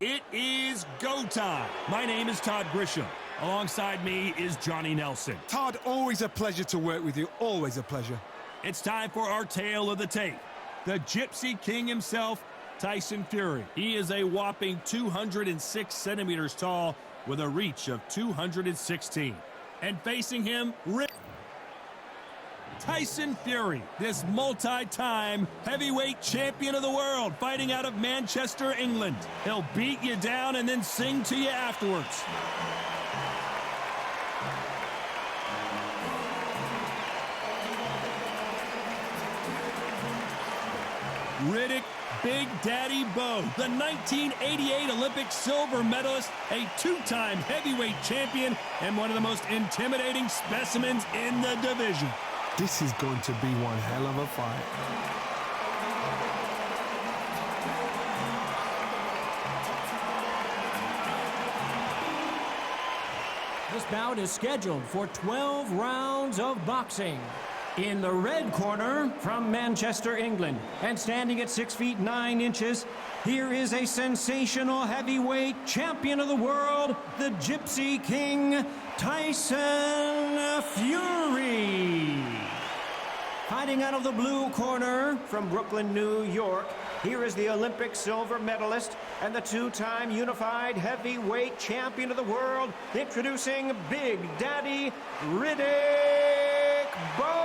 It is go time. My name is Todd Grisham. Alongside me is Johnny Nelson. Todd, always a pleasure to work with you. Always a pleasure. It's time for our tale of the tape. The Gypsy King himself, Tyson Fury. He is a whopping 206 centimeters tall with a reach of 216. And facing him, Tyson Fury, this multi-time heavyweight champion of the world, fighting out of Manchester, England. He'll beat you down and then sing to you afterwards. Riddick Big Daddy Bowe, the 1988 Olympic silver medalist, a two-time heavyweight champion, and one of the most intimidating specimens in the division. This is going to be one hell of a fight. This bout is scheduled for 12 rounds of boxing. In the red corner, from Manchester, England, and standing at 6 feet 9 inches, here is a sensational heavyweight champion of the world, the Gypsy King, Tyson Fury. Fighting out of the blue corner, from Brooklyn, New York, here is the Olympic silver medalist and the two-time unified heavyweight champion of the world, introducing Big Daddy Riddick Bowe.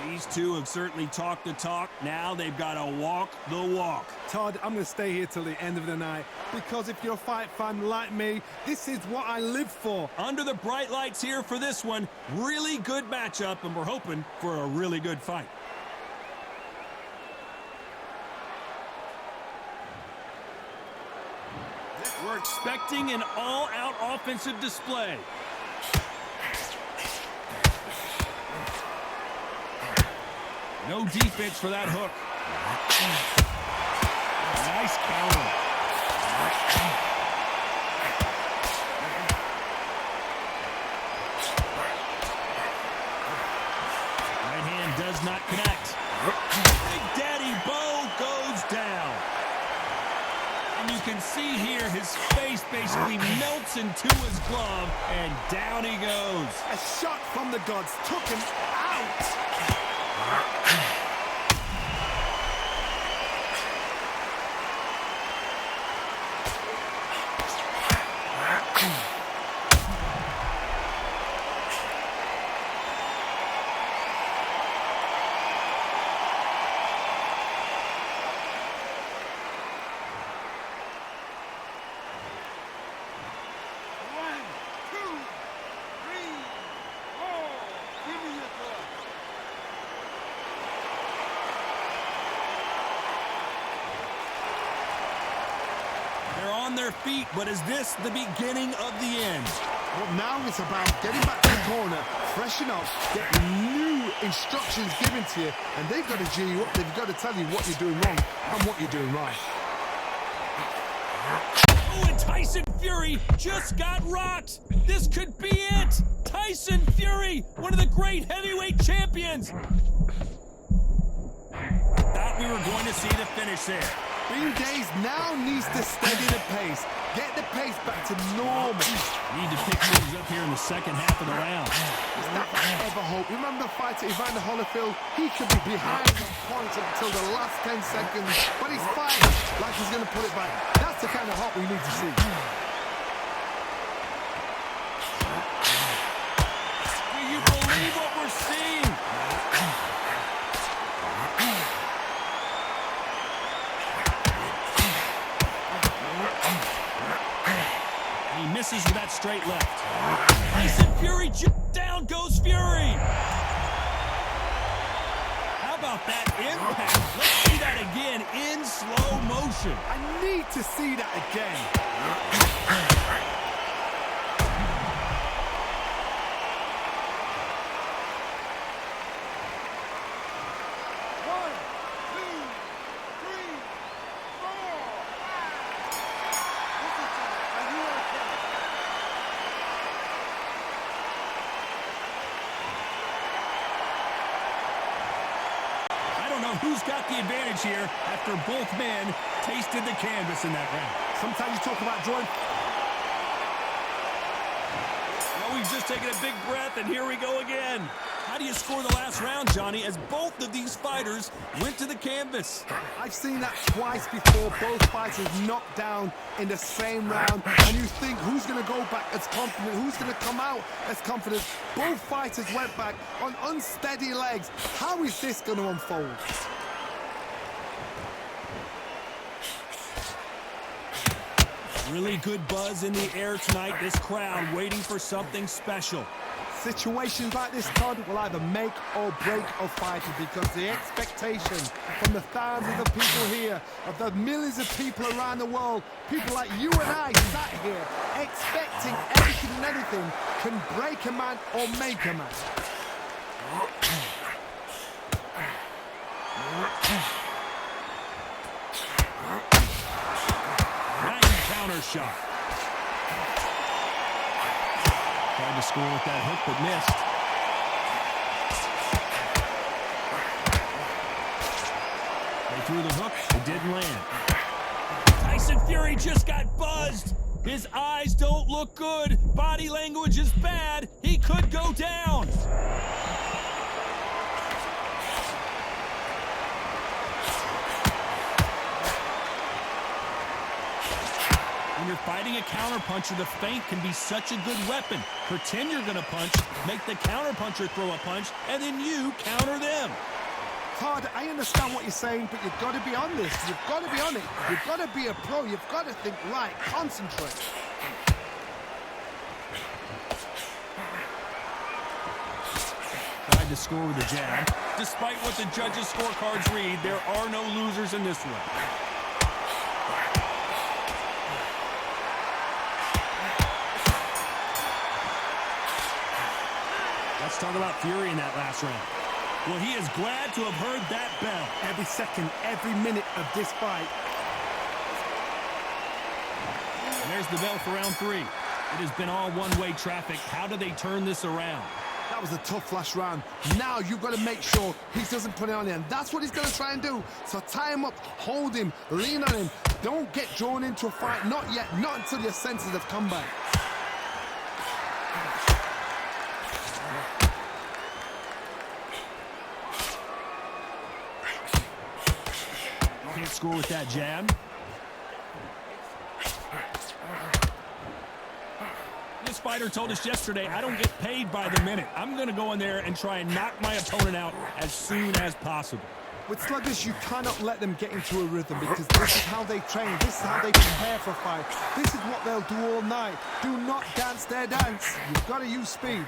These two have certainly talked the talk. Now they've got to walk the walk. Todd, I'm going to stay here till the end of the night because if you're a fight fan like me, this is what I live for. Under the bright lights here for this one, really good matchup, and we're hoping for a really good fight. We're expecting an all-out offensive display. No defense for that hook. Nice counter. Right hand does not connect. Big Daddy Bowe goes down. And you can see here his face basically melts into his glove, and down he goes. A shot from the gods took him out. On their feet, but is this the beginning of the end? Well, now it's about getting back to the corner, freshen up, get new instructions given to you, and they've got to G you up. They've got to tell you what you're doing wrong and what you're doing right. Oh, and Tyson Fury just got rocked. This could be it. Tyson Fury, one of the great heavyweight champions. Thought we were going to see the finish there. Green Days now needs to steady the pace. Get the pace back to normal. Need to pick things up here in the second half of the round. Is that ever hope? Remember the fighter Evander Holyfield? He could be behind on points until the last 10 seconds, but he's fighting like he's going to pull it back. That's the kind of hope we need to see. Do you believe what we're seeing? He misses with that straight left. Tyson Fury, down goes Fury. How about that impact? Let's see that again in slow motion. I need to see that again. Who's got the advantage here after both men tasted the canvas in that round. Sometimes you talk about drawing. Well, we've just taken a big breath, and here we go again. How do you score the last round, Johnny, as both of these fighters went to the canvas? I've seen that twice before, both fighters knocked down in the same round, and you think who's going to go back as confident, who's going to come out as confident. Both fighters went back on unsteady legs. How is this going to unfold? Really good buzz in the air tonight. This crowd waiting for something special. Situations like this, Todd, will either make or break a fighter, because the expectation from the thousands of people here, of the millions of people around the world, people like you and I sat here expecting everything and anything, can break a man or make a man. Nice counter shot. Tried to score with that hook, but missed. They threw the hook, it didn't land. Tyson Fury just got buzzed. His eyes don't look good. Body language is bad. He could go down. When you're fighting a counterpuncher, the feint can be such a good weapon. Pretend you're going to punch, make the counterpuncher throw a punch, and then you counter them. Todd, I understand what you're saying, but you've got to be on this. You've got to be on it. You've got to be a pro. You've got to think right. Concentrate. Tried to score with a jab. Despite what the judges' scorecards read, there are no losers in this one. Let's talk about Fury in that last round. Well, he is glad to have heard that bell. Every second, every minute of this fight. And there's the bell for round 3. It has been all one-way traffic. How do they turn this around? That was a tough last round. Now you've got to make sure he doesn't put it on him. That's what he's going to try and do. So tie him up, hold him, lean on him. Don't get drawn into a fight. Not yet. Not until your senses have come back. Can't score with that jab. This fighter told us yesterday, I don't get paid by the minute. I'm going to go in there and try and knock my opponent out as soon as possible. With sluggers, you cannot let them get into a rhythm, because this is how they train. This is how they prepare for a fight. This is what they'll do all night. Do not dance their dance. You've got to use speed.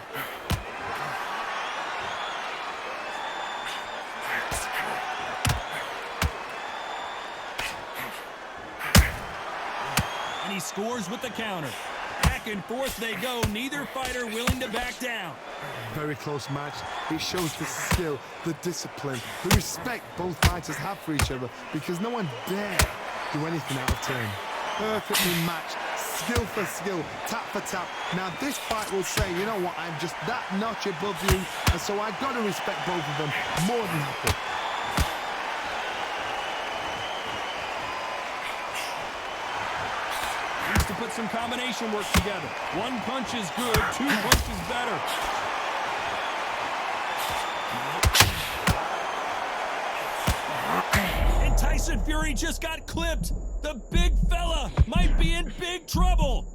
And he scores with the counter. Back and forth they go, neither fighter willing to back down. Very close match. It shows the skill, the discipline, the respect both fighters have for each other, because no one dare do anything out of turn. Perfectly matched, skill for skill, tap for tap. Now this fight will say, you know what, I'm just that notch above you, and so I've got to respect both of them more than happy. To put some combination work together. One punch is good, 2 punches better. And Tyson Fury just got clipped. The big fella might be in big trouble.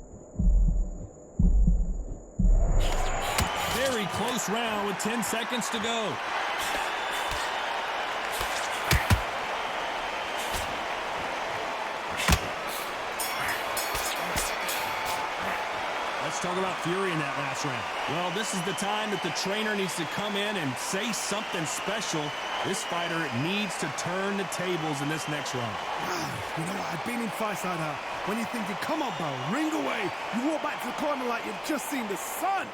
Very close round with 10 seconds to go. Let's talk about Fury in that last round. Well, this is the time that the trainer needs to come in and say something special. This fighter needs to turn the tables in this next round. You know what? I've been in fights like that. When you're thinking, come on, Bowe, ring away. You walk back to the corner like you've just seen the sun.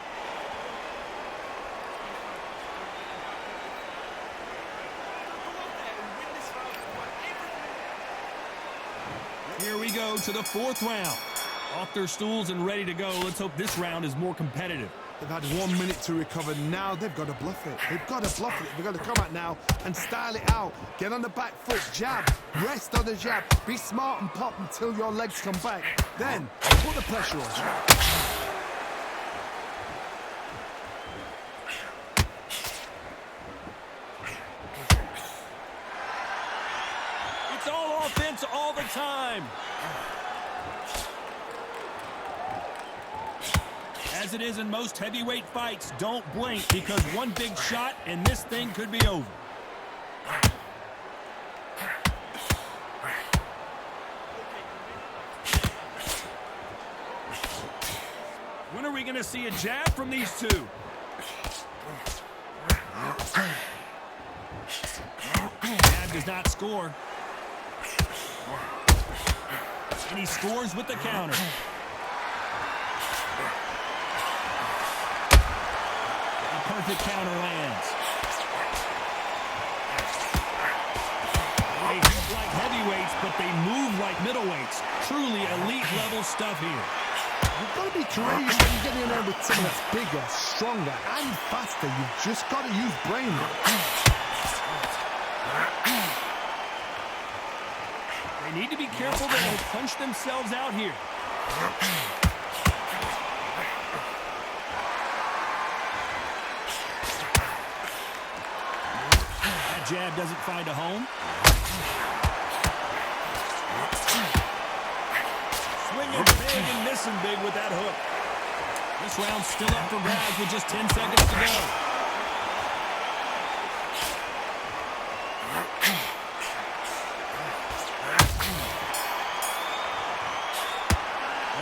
Here we go to the 4th round. Off their stools and ready to go. Let's hope this round is more competitive. They've had 1 minute to recover. Now they've got to bluff it. They've got to bluff it. They've got to come out now and style it out. Get on the back foot, jab, rest on the jab. Be smart and pop until your legs come back. Then put the pressure on. It's all offense all the time. As it is in most heavyweight fights, don't blink because one big shot and this thing could be over. When are we going to see a jab from these two? Jab does not score. And he scores with the counter. Perfect counter lands. They hit like heavyweights, but they move like middleweights. Truly elite level stuff here. You've got to be courageous when you get in there with someone that's bigger, stronger, and faster. You've just got to use brain. They need to be careful that they'll punch themselves out here. Jab doesn't find a home. Swinging big and missing big with that hook. This round's still up for grabs with just 10 seconds to go.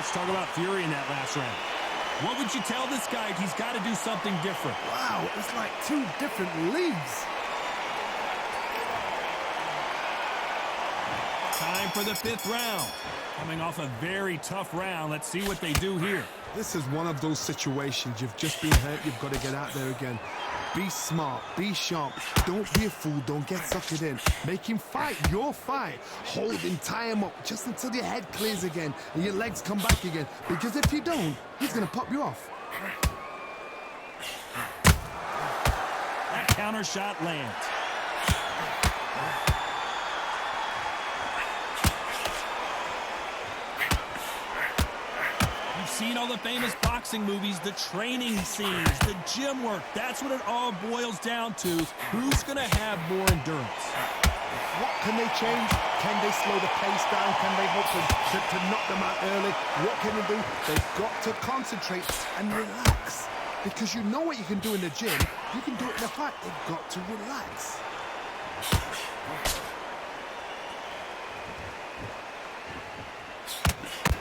Let's talk about fury in that last round. What would you tell this guy if he's got to do something different? Wow, it's like two different leagues. Time for the fifth round. Coming off a very tough round. Let's see what they do here. This is one of those situations. You've just been hurt. You've got to get out there again. Be smart. Be sharp. Don't be a fool. Don't get suckered in. Make him fight your fight. Hold him. Tie him up just until your head clears again and your legs come back again. Because if you don't, he's going to pop you off. That counter shot lands. Seen all the famous boxing movies, the training scenes, the gym work. That's what it all boils down to. Who's going to have more endurance? What can they change? Can they slow the pace down? Can they hope to knock them out early? What can they do? They've got to concentrate and relax. Because you know what you can do in the gym. You can do it in the fight. They've got to relax.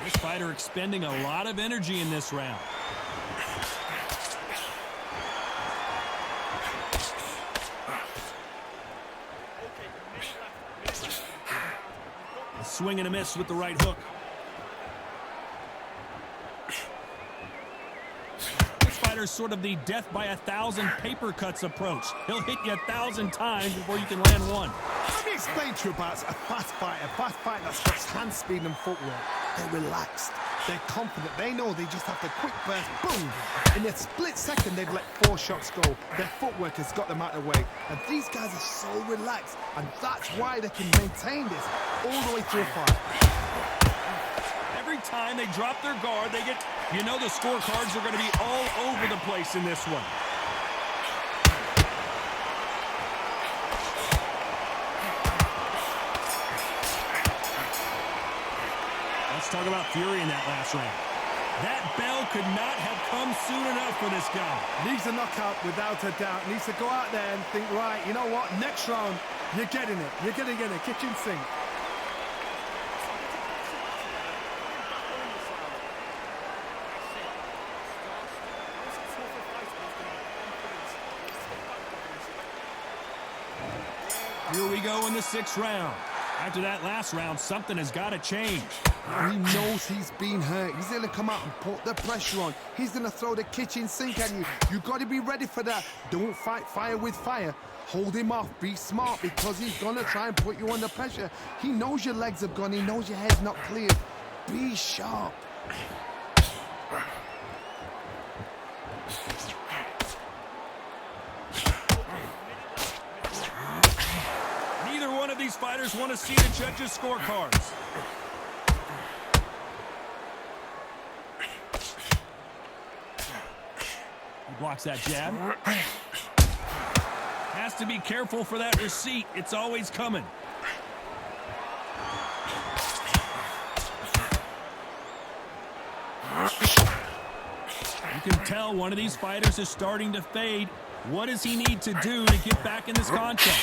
This fighter expending a lot of energy in this round. A swing and a miss with the right hook. This fighter's sort of the death by 1,000 paper cuts approach. He'll hit you 1,000 times before you can land one. Let me explain to you about a fast fighter that's got hand speed and footwork. They're relaxed. They're confident. They know they just have to quick burst, boom. In a split second, they've let 4 shots go. Their footwork has got them out of the way. And these guys are so relaxed. And that's why they can maintain this all the way through a fight. Every time they drop their guard, they get, you know, the scorecards are going to be all over the place in this one. Talk about fury in that last round. That bell could not have come soon enough for this guy. Needs a knockout without a doubt. Needs to go out there and think, right, you know what? Next round, you're getting it. You're going to get a kitchen sink. Here we go in the 6th round. After that last round, something has got to change. He knows he's been hurt. He's going to come out and put the pressure on. He's going to throw the kitchen sink at you. You've got to be ready for that. Don't fight fire with fire. Hold him off. Be smart because he's going to try and put you under pressure. He knows your legs have gone. He knows your head's not clear. Be sharp. these fighters want to see the judges' scorecards. He blocks that jab. Has to be careful for that receipt. It's always coming. You can tell one of these fighters is starting to fade. What does he need to do to get back in this contest?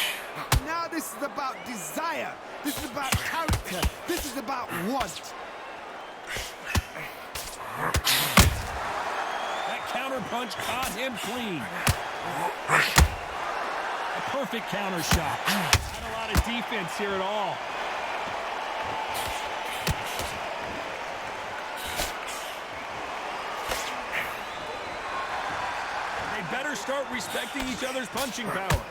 Now this is about desire. This is about character. This is about want. That counter punch caught him clean. A perfect counter shot. Not a lot of defense here at all. They better start respecting each other's punching power.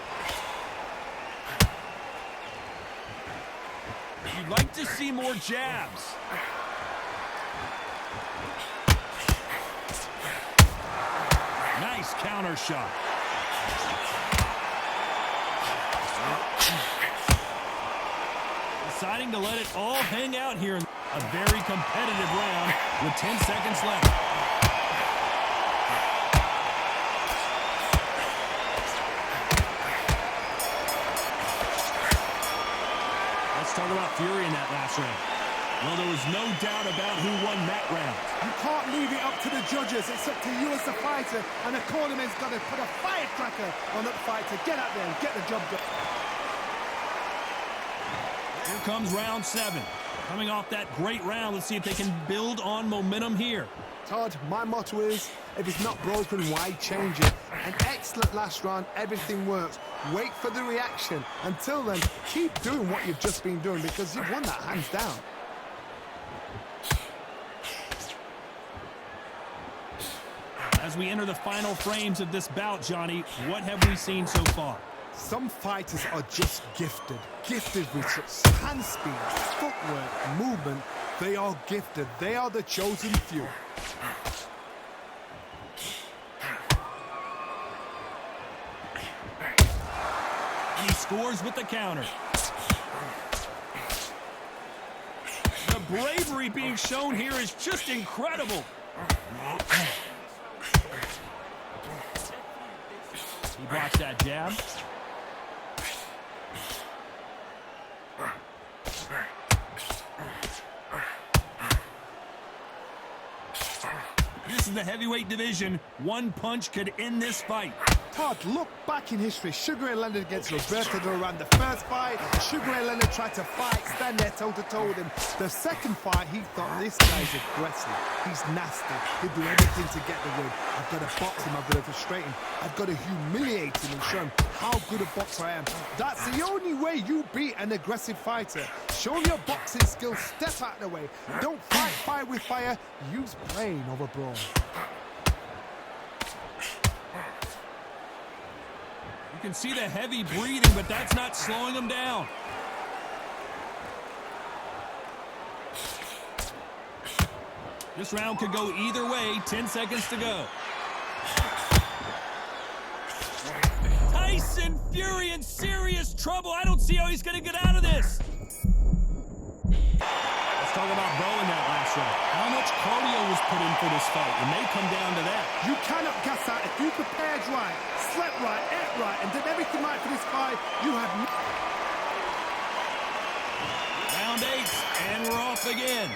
You'd like to see more jabs. Nice counter shot. Deciding to let it all hang out here in a very competitive round with 10 seconds left. Let's talk about fury in that last round. Well, there was no doubt about who won that round. You can't leave it up to the judges. It's up to you as the fighter, and the cornerman's got to put a firecracker on that fighter. Get out there and get the job done. Here comes round 7. Coming off that great round, let's see if they can build on momentum here. Todd, my motto is, if it's not broken, why change it? An excellent last round, everything works. Wait for the reaction. Until then, keep doing what you've just been doing because you've won that hands down. As we enter the final frames of this bout, Johnny, what have we seen so far? Some fighters are just gifted. Gifted with such hand speed, footwork, movement. They are gifted. They are the chosen few. And he scores with the counter. The bravery being shown here is just incredible. He blocks that jab. This is the heavyweight division. One punch could end this fight. Todd, look back in history. Sugar Ray Leonard against Roberto Duran. The first fight, Sugar Ray Leonard tried to fight, stand there toe-to-toe with him. The second fight, he thought, this guy's aggressive. He's nasty. He'll do everything to get the win. I've got to box him. I've got to frustrate him. I've got to humiliate him and show him how good a boxer I am. That's the only way you beat an aggressive fighter. Show him your boxing skills. Step out of the way. Don't fight fire with fire. Use brain over brawn. You can see the heavy breathing, but that's not slowing him down. This round could go either way. 10 seconds to go. Tyson Fury in serious trouble. I don't see how he's going to get out of this. Let's talk about Bowe in that last round. How much cardio was put in for this fight? It may come down to that. You cannot gas out. If you prepared right, slept right, ate right, and did everything right for this fight, you have... Round 8, and we're off again.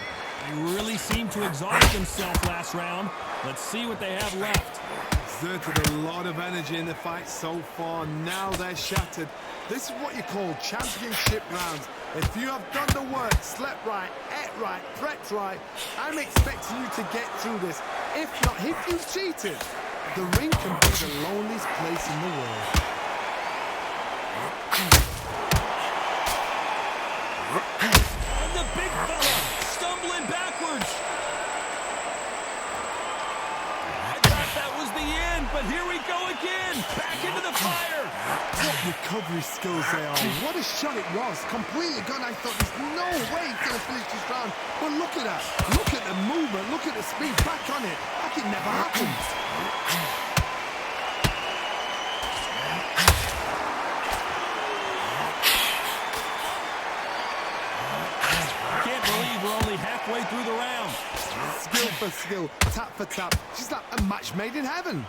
They really seemed to exhaust themselves last round. Let's see what they have left. Exerted a lot of energy in the fight so far. Now they're shattered. This is what you call championship rounds. If you have done the work, slept right, ate right, prepped right, I'm expecting you to get through this. If not, if you've cheated, the ring can be the loneliest place in the world. And the big fella stumbling backwards. I thought that was the end, but here we go again. Back into the fire. What recovery skills they are. What a shot it was. Completely gone. I thought there's no way he's going to finish this round. But look at that. Look at the movement. Look at the speed. Back on it. Like it never happened. through the round. Skill for skill, tap for tap. She's like a match made in heaven.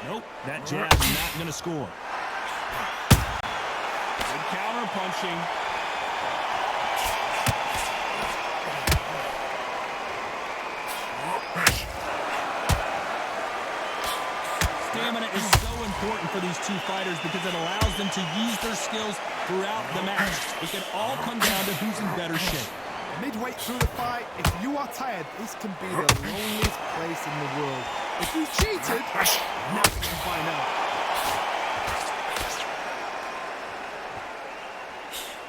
Nope, that jab's not going to score. Good counter punching. Stamina is so important for these two fighters because it allows them to use their skills throughout the match. It can all come down to who's in better shape. Midway through the fight, if you are tired, this can be the loneliest place in the world. If you cheated, now we can find out.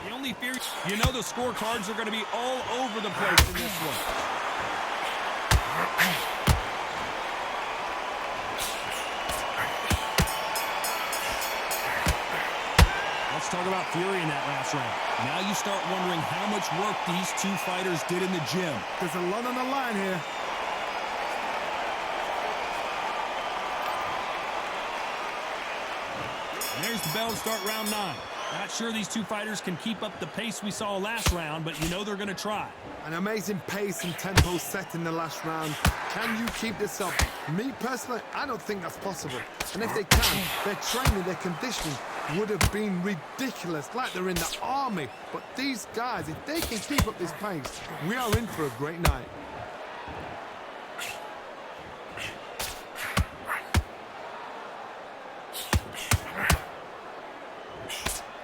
The only fear, you know the scorecards are going to be all over the place in this one. Let's talk about Fury in that last round. Now you start wondering how much work these two fighters did in the gym. There's a lot on the line here. And there's the bell to start round 9. Not sure these two fighters can keep up the pace we saw last round, but you know they're going to try. An amazing pace and tempo set in the last round. Can you keep this up? Me personally, I don't think that's possible. And if they can, their training, their conditioning would have been ridiculous, like they're in the army. But these guys, if they can keep up this pace, we are in for a great night.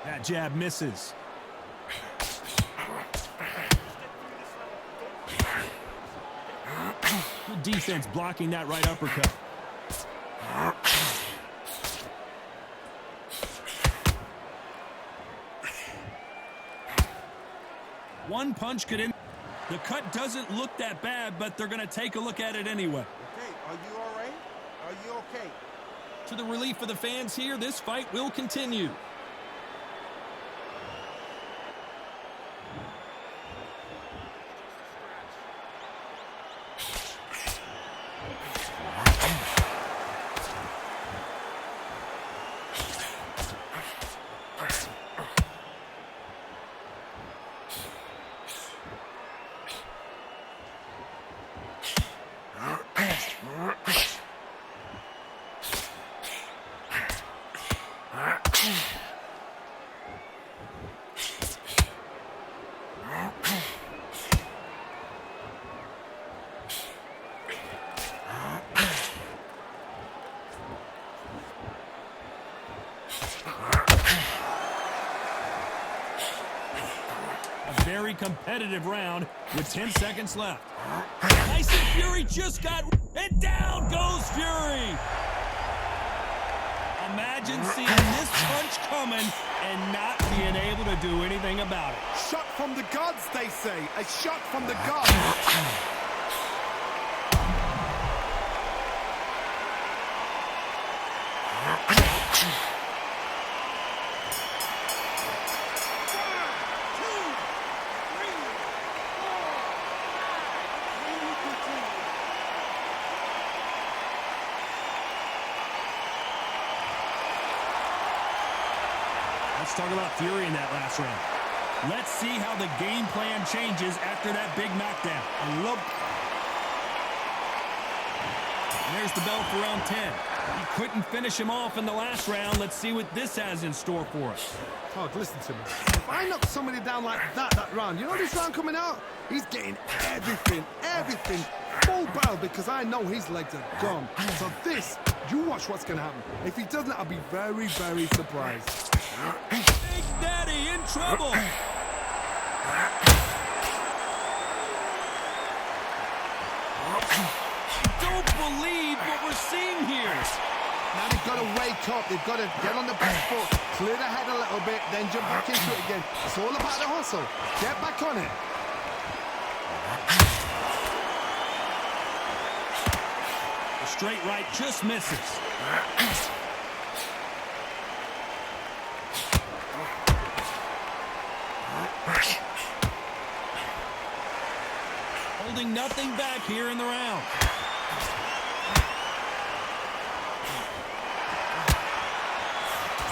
That jab misses. Good defense blocking that right uppercut. One punch could end. The cut doesn't look that bad, but they're going to take a look at it anyway. Okay, are you all right? Are you okay? To the relief of the fans here, this fight will continue. A very competitive round with 10 seconds left. Tyson Fury just got... And down goes Fury! Imagine seeing this punch coming and not being able to do anything about it. Shot from the gods, they say. A shot from the gods. Let's talk about Fury in that last round. Let's see how the game plan changes after that big knockdown. And there's the bell for round 10. He couldn't finish him off in the last round. Let's see what this has in store for us. Todd, listen to me. If I knock somebody down like that round, you know this round coming out? He's getting everything, full barrel, because I know his legs are gone. So this, you watch what's going to happen. If he doesn't, I'll be very, very surprised. Big Daddy in trouble. I don't believe what we're seeing here. Now they've got to wake up. They've got to get on the back foot, clear the head a little bit, then jump back into it again. It's all about the hustle. Get back on it. The straight right just misses. Holding nothing back here in the round.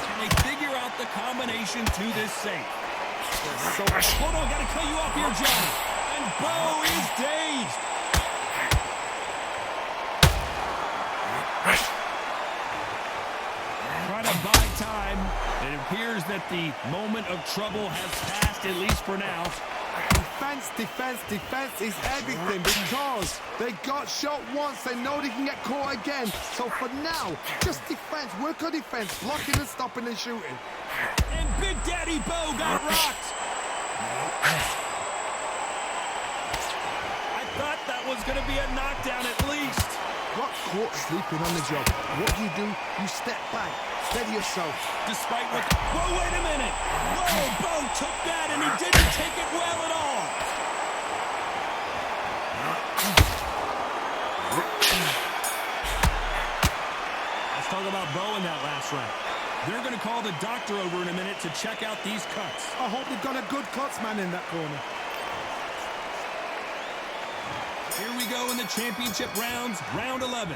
Can they figure out the combination addition to this safe. So Hold on, gotta cut you off here, Johnny. And Bowe is dazed. Trying to buy time. It appears that the moment of trouble has passed, at least for now. defense, defense, defense is everything because they got shot once. They know they can get caught again. So for now, just defense. Work on defense. Blocking and stopping and shooting. And Big Daddy Bowe got rocked. I thought that was going to be a knockdown at least. Got caught sleeping on the job. What do? You step back. Steady yourself. Despite what... Whoa, wait a minute. Whoa, Bowe took that and he didn't take it well at all. Let's talk about Bowe in that last round. They're going to call the doctor over in a minute to check out these cuts. I hope they've got a good cuts man in that corner. Here we go in the championship rounds, round 11.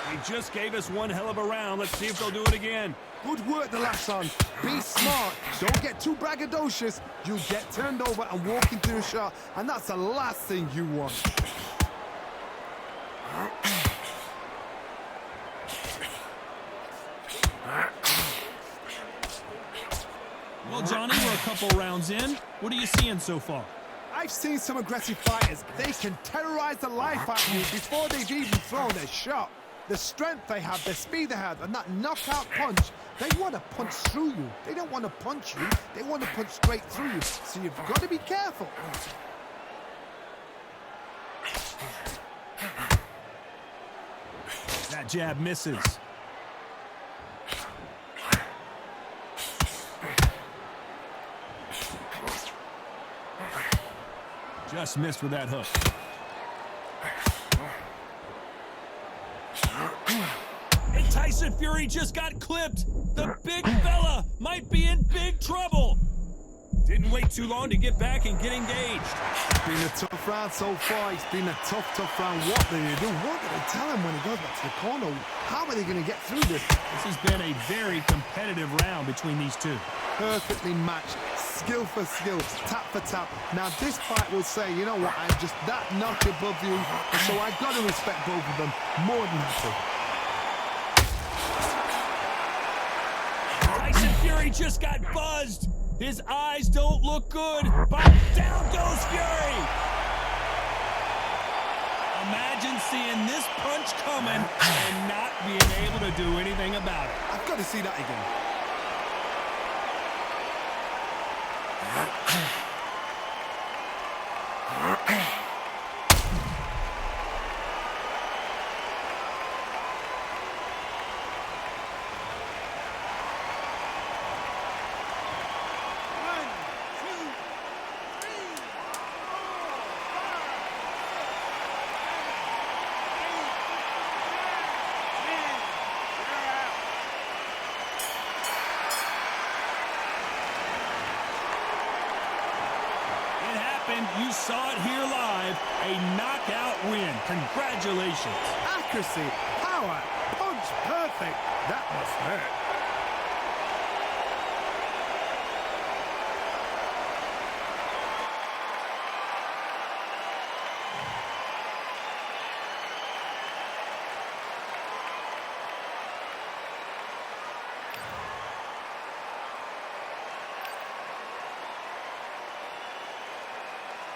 They just gave us one hell of a round. Let's see if they'll do it again. Good work the last round. Be smart. Don't get too braggadocious. You get turned over and walk into a shot, and that's the last thing you want. Well, Johnny, we're a couple rounds in. What are you seeing so far? I've seen some aggressive fighters. They can terrorize the life out of you before they've even thrown their shot. The strength they have, the speed they have, and that knockout punch, they want to punch through you. They don't want to punch you. They want to punch straight through you. So you've got to be careful. That jab misses. Just missed with that hook. And Tyson Fury just got clipped. The big fella might be in big trouble. Didn't wait too long to get back and get engaged. It's been a tough round so far. It's been a tough round. What do they do? What do they tell him when he goes back to the corner? How are they going to get through this? This has been a very competitive round between these two. Perfectly matched. Skill for skill, tap for tap. Now this fight will say, you know what, I'm just that notch above you, and so I've got to respect both of them more than happy. Tyson Fury just got buzzed. His eyes don't look good, but down goes Fury. Imagine seeing this punch coming and not being able to do anything about it. I've got to see that again. You saw it here live, a knockout win. Congratulations. Accuracy, power, punch, perfect. That must hurt.